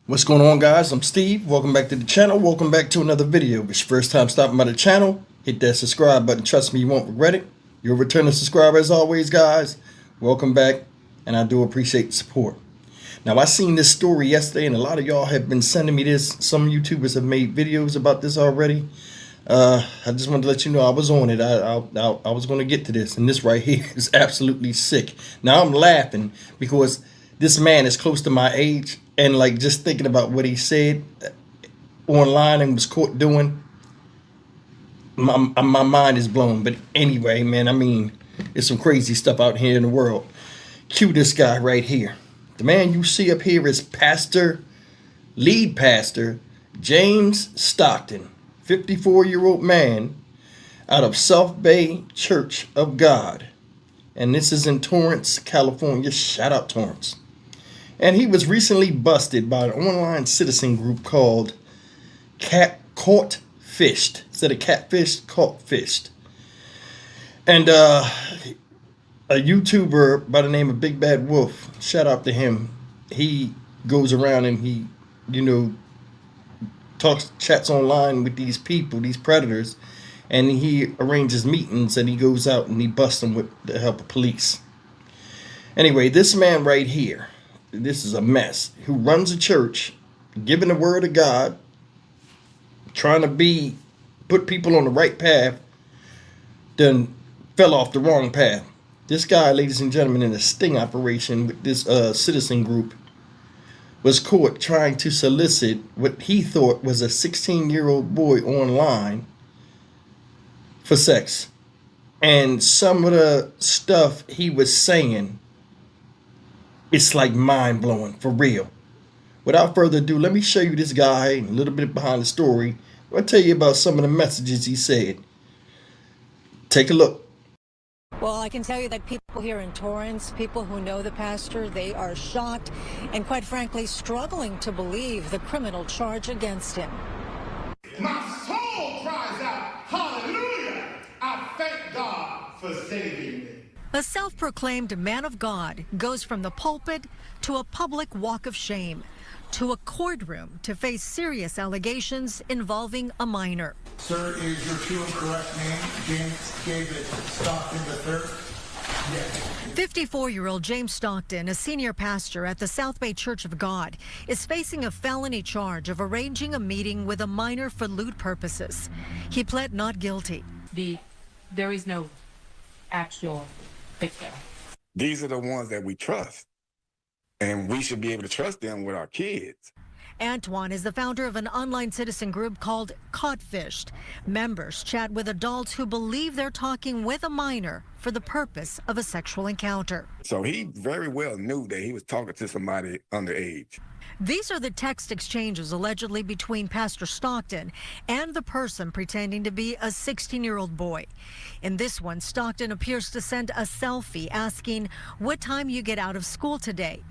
What's going on, guys? I'm Steve. Welcome back to the channel. Welcome back to another video. If it's your first time stopping by the channel, hit that subscribe button. Trust me, you won't regret it. You're a returning subscriber as always, guys. Welcome back, and I do appreciate the support. Now, I seen this story yesterday, and a lot of y'all have been sending me this. Some YouTubers have made videos about this already. I just wanted to let you know I was on it. I was going to get to this, and this right here is absolutely sick. Now, I'm laughing because this man is close to my age, and like just thinking about what he said online and was caught doing, my mind is blown. But anyway, man, I mean, there's some crazy stuff out here in the world. Cue this guy right here. The man you see up here is lead pastor James Stockton, 54-year-old man out of South Bay Church of God. And this is in Torrance, California. Shout out Torrance. And he was recently busted by an online citizen group called Caught Fished. Instead of catfished, caught fished. And a YouTuber by the name of Big Bad Wolf, shout out to him. He goes around and he, chats online with these people, these predators, and he arranges meetings and he goes out and he busts them with the help of police. Anyway, this man right here, this is a mess, who runs a church, giving the word of God, trying to put people on the right path, then fell off the wrong path. This guy, ladies and gentlemen, in a sting operation with this citizen group, was caught trying to solicit what he thought was a 16-year-old boy online for sex. And some of the stuff he was saying, it's like mind-blowing, for real. Without further ado, let me show you this guy, a little bit behind the story. I'll tell you about some of the messages he said. Take a look. Well, I can tell you that people here in Torrance, people who know the pastor, they are shocked and quite frankly struggling to believe the criminal charge against him. My soul cries out, hallelujah! I thank God for saving me. A self-proclaimed man of God goes from the pulpit to a public walk of shame, to a courtroom to face serious allegations involving a minor. Sir, is your true and correct name James David Stockton III? Yes. 54-year-old James Stockton, a senior pastor at the South Bay Church of God, is facing a felony charge of arranging a meeting with a minor for lewd purposes. He pled not guilty. There is no actual victim. These are the ones that we trust, and we should be able to trust them with our kids. Antoine is the founder of an online citizen group called Caught Fished. Members chat with adults who believe they're talking with a minor for the purpose of a sexual encounter. So he very well knew that he was talking to somebody underage. These are the text exchanges allegedly between Pastor Stockton and the person pretending to be a 16-year-old boy. In this one, Stockton appears to send a selfie asking what time you get out of school today.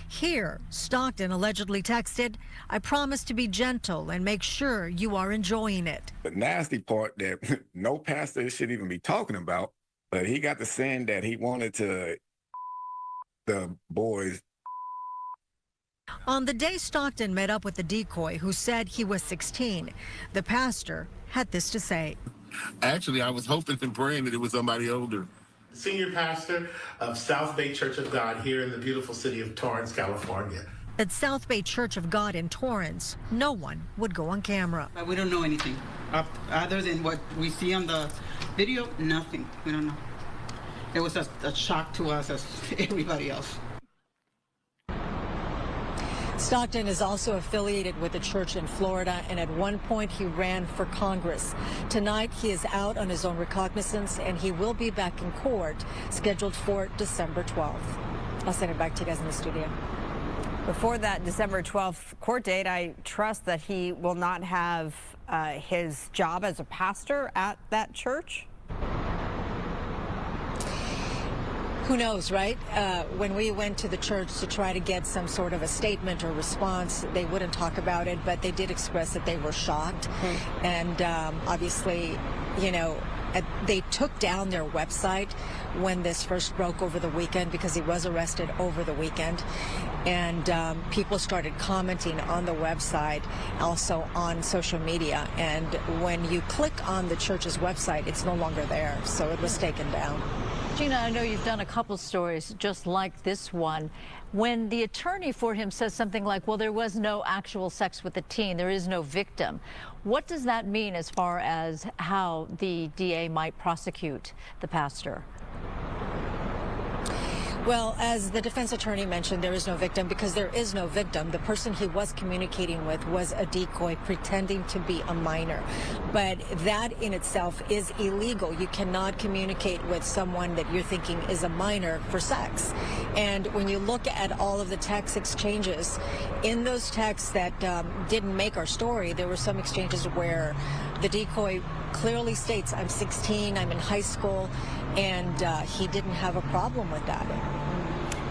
Here, Stockton allegedly texted, "I promise to be gentle and make sure you are enjoying it." The nasty part that no pastor should even be talking about, but he got to saying that he wanted to the boys. On the day Stockton met up with the decoy who said he was 16, the pastor had this to say. Actually, I was hoping and praying that it was somebody older. Senior pastor of South Bay Church of God here in the beautiful city of Torrance, California. At South Bay Church of God in Torrance, no one would go on camera. We don't know anything other than what we see on the video. Nothing. We don't know. It was a shock to us as everybody else. Stockton is also affiliated with a church in Florida, and at one point he ran for Congress. Tonight he is out on his own recognizance, and he will be back in court scheduled for December 12th. I'll send it back to you guys in the studio. Before that December 12th court date, I trust that he will not have his job as a pastor at that church. Who knows, right? When we went to the church to try to get some sort of a statement or response, they wouldn't talk about it, but they did express that they were shocked. And obviously, they took down their website when this first broke over the weekend because he was arrested over the weekend. And people started commenting on the website, also on social media. And when you click on the church's website, it's no longer there. So it was taken down. Gina, I know you've done a couple stories just like this one. When the attorney for him says something like, well, there was no actual sex with the teen, there is no victim, what does that mean as far as how the DA might prosecute the pastor? Well, as the defense attorney mentioned, there is no victim because there is no victim. The person he was communicating with was a decoy pretending to be a minor. But that in itself is illegal. You cannot communicate with someone that you're thinking is a minor for sex. And when you look at all of the text exchanges, in those texts that didn't make our story, there were some exchanges where the decoy clearly states, I'm 16, I'm in high school, and he didn't have a problem with that.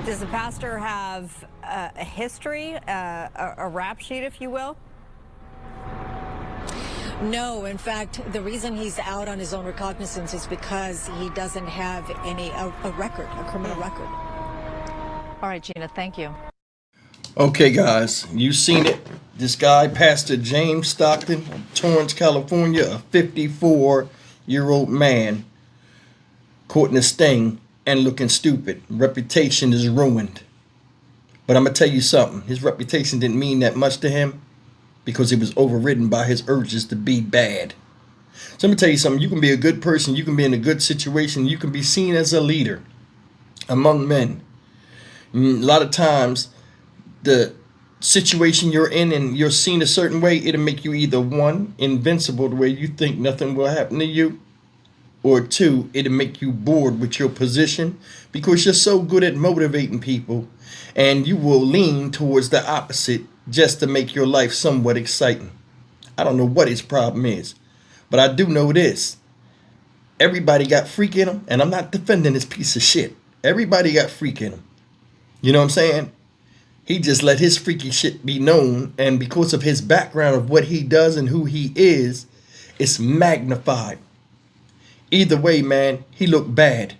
Does the pastor have a history, a rap sheet, if you will? No, in fact, the reason he's out on his own recognizance is because he doesn't have a record, a criminal record. All right, Gina, thank you. Okay, guys, you seen it. This guy, Pastor James Stockton, Torrance, California, a 54-year-old man, caught in a sting and looking stupid. Reputation is ruined. But I'm going to tell you something. His reputation didn't mean that much to him because it was overridden by his urges to be bad. So let me tell you something. You can be a good person. You can be in a good situation. You can be seen as a leader among men. A lot of times, the situation you're in and you're seen a certain way, it'll make you either one, invincible the way you think nothing will happen to you, or two, it'll make you bored with your position because you're so good at motivating people and you will lean towards the opposite just to make your life somewhat exciting. I don't know what his problem is, but I do know this. Everybody got freak in them, and I'm not defending this piece of shit. Everybody got freak in them. You know what I'm saying? He just let his freaky shit be known, and because of his background of what he does and who he is, it's magnified. Either way, man, he looked bad.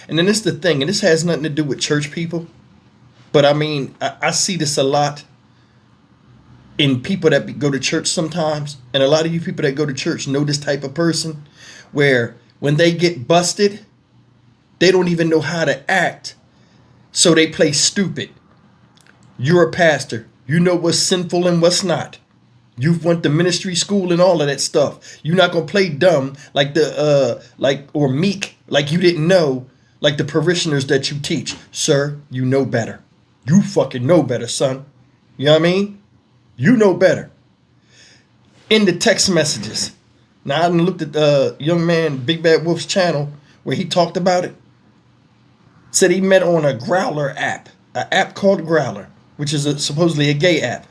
And then this is the thing, and this has nothing to do with church people, but I mean, I see this a lot in people that go to church sometimes, and a lot of you people that go to church know this type of person, where when they get busted, they don't even know how to act, so they play stupid. You're a pastor. You know what's sinful and what's not. You've went to ministry school and all of that stuff. You're not gonna play dumb like or meek like you didn't know, like the parishioners that you teach. Sir, you know better. You fucking know better, son. You know what I mean? You know better. In the text messages. Now I looked at young man Big Bad Wolf's channel where he talked about it. Said he met on a Growler app, an app called Growler, which is supposedly a gay app.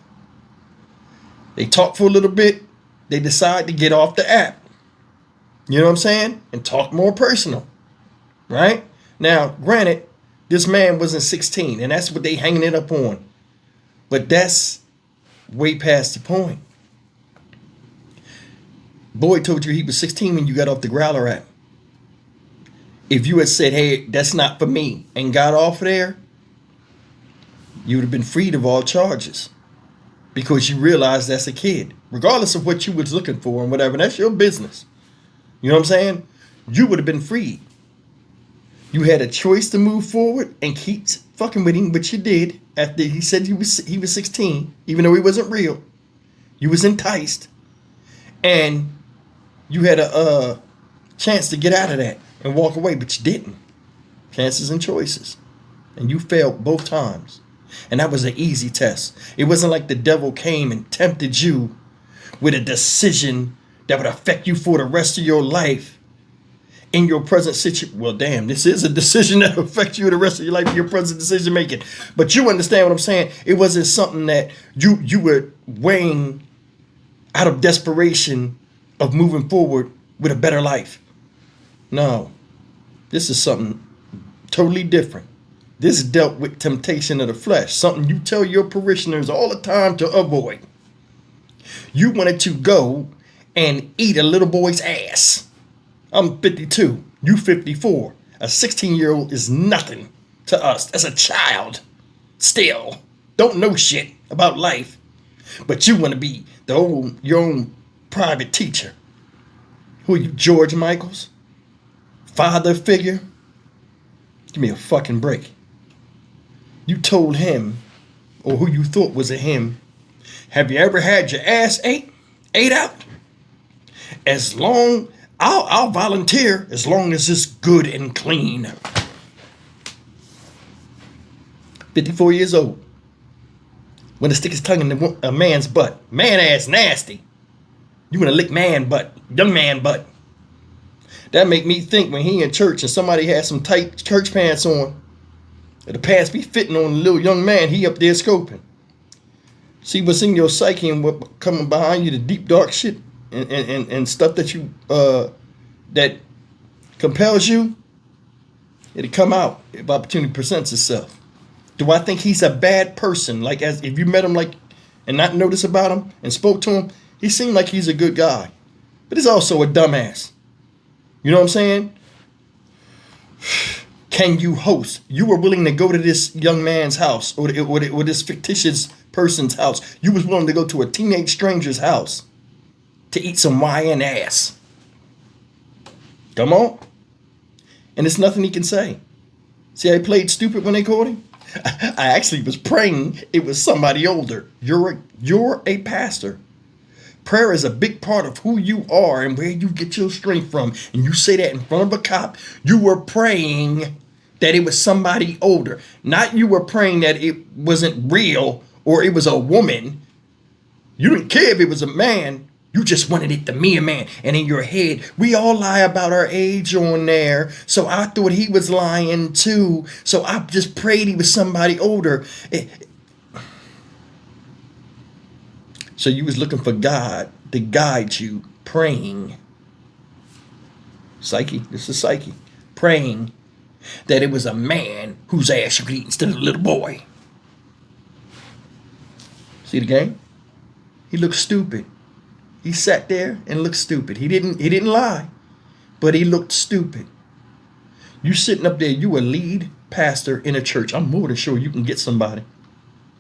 They talk for a little bit. They decide to get off the app. You know what I'm saying? And talk more personal. Right? Now, granted, this man wasn't 16, and that's what they hanging it up on. But that's way past the point. Boy told you he was 16 when you got off the Growler app. If you had said, hey, that's not for me, and got off there, you would have been freed of all charges because you realized that's a kid, regardless of what you was looking for and whatever. That's your business. You know what I'm saying? You would have been freed. You had a choice to move forward and keep fucking with him, but you did. After he said he was 16, even though he wasn't real, you was enticed, and you had a chance to get out of that and walk away, but you didn't. Chances and choices, and you failed both times. And that was an easy test. It wasn't like the devil came and tempted you with a decision that would affect you for the rest of your life in your present situation. Well, damn, this is a decision that will affect you the rest of your life in your present decision making. But you understand what I'm saying? It wasn't something that you were weighing out of desperation of moving forward with a better life. No, this is something totally different. This dealt with temptation of the flesh, something you tell your parishioners all the time to avoid. You wanted to go and eat a little boy's ass. I'm 52. You 54. A 16-year-old is nothing to us. That's a child. Still. Don't know shit about life. But you want to be your own private teacher. Who are you, George Michaels? Father figure? Give me a fucking break. You told him, or who you thought was a him, have you ever had your ass ate out? As long, I'll volunteer as long as it's good and clean. 54 years old. Want to stick his tongue in a man's butt. Man ass nasty. You want to lick man butt. Young man butt. That make me think when he in church and somebody has some tight church pants on, and the pants be fitting on the little young man, he up there scoping. See what's in your psyche and what coming behind you, the deep dark shit and stuff that you that compels you, it'll come out if opportunity presents itself. Do I think he's a bad person? Like, as if you met him like and not notice about him and spoke to him, he seemed like he's a good guy. But he's also a dumbass. You know what I'm saying? Can you host? You were willing to go to this young man's house or this fictitious person's house. You was willing to go to a teenage stranger's house to eat some YN ass. Come on. And there's nothing he can say. See how he played stupid when they caught him? I actually was praying it was somebody older. You're a pastor. Prayer is a big part of who you are and where you get your strength from. And you say that in front of a cop. You were praying that it was somebody older. Not you were praying that it wasn't real or it was a woman. You didn't care if it was a man. You just wanted it to be a man. And in your head, we all lie about our age on there. So I thought he was lying too. So I just prayed he was somebody older. So you was looking for God to guide you, praying. Psyche, this is psyche. Praying that it was a man whose ass you could eat instead of a little boy. See the game? He looked stupid. He sat there and looked stupid. He didn't lie, but he looked stupid. You sitting up there, you a lead pastor in a church. I'm more than sure you can get somebody.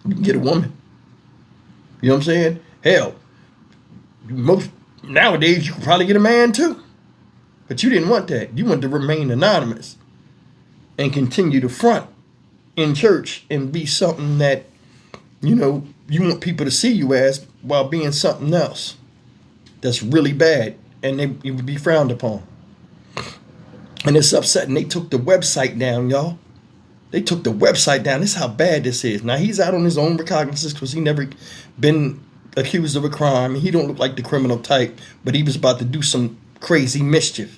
You can get a woman. You know what I'm saying? Hell, most nowadays you can probably get a man too. But you didn't want that. You wanted to remain anonymous and continue to front in church and be something that, you know, you want people to see you as while being something else. That's really bad, and it would be frowned upon. And it's upsetting. They took the website down, y'all. They took the website down. This is how bad this is. Now, he's out on his own recognizance because he never been accused of a crime. He don't look like the criminal type, but he was about to do some crazy mischief.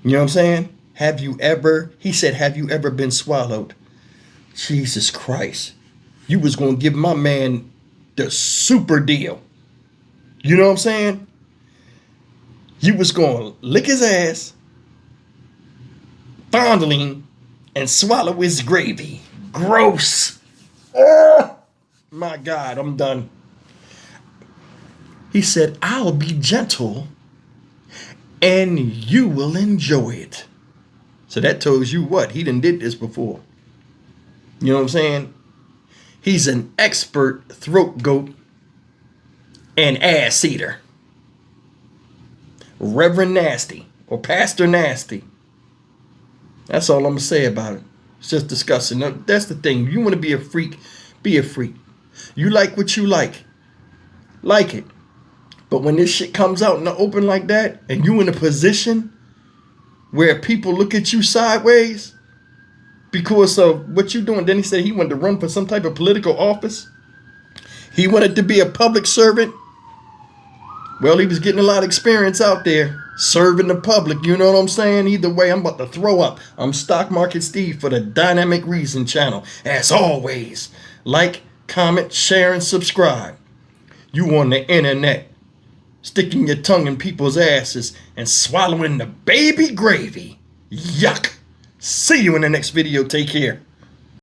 You know what I'm saying? He said, have you ever been swallowed? Jesus Christ. You was going to give my man the super deal. You know what I'm saying? You was going to lick his ass, fondling, and swallow his gravy. Gross. Oh, my God, I'm done. He said, I'll be gentle and you will enjoy it. So that tells you what? He done did this before. You know what I'm saying? He's an expert throat goat and ass eater. Reverend Nasty or Pastor Nasty. That's all I'm going to say about it. It's just disgusting. Now, that's the thing. You want to be a freak, be a freak. You like what you like. Like it. But when this shit comes out in the open like that, and you in a position where people look at you sideways because of what you're doing, then he said he wanted to run for some type of political office. He wanted to be a public servant. Well, he was getting a lot of experience out there serving the public. You know what I'm saying? Either way, I'm about to throw up. I'm Stock Market Steve for the Dynamic Reason channel. As always, like, comment, share, and subscribe. You on the internet, sticking your tongue in people's asses and swallowing the baby gravy. Yuck. See you in the next video. Take care.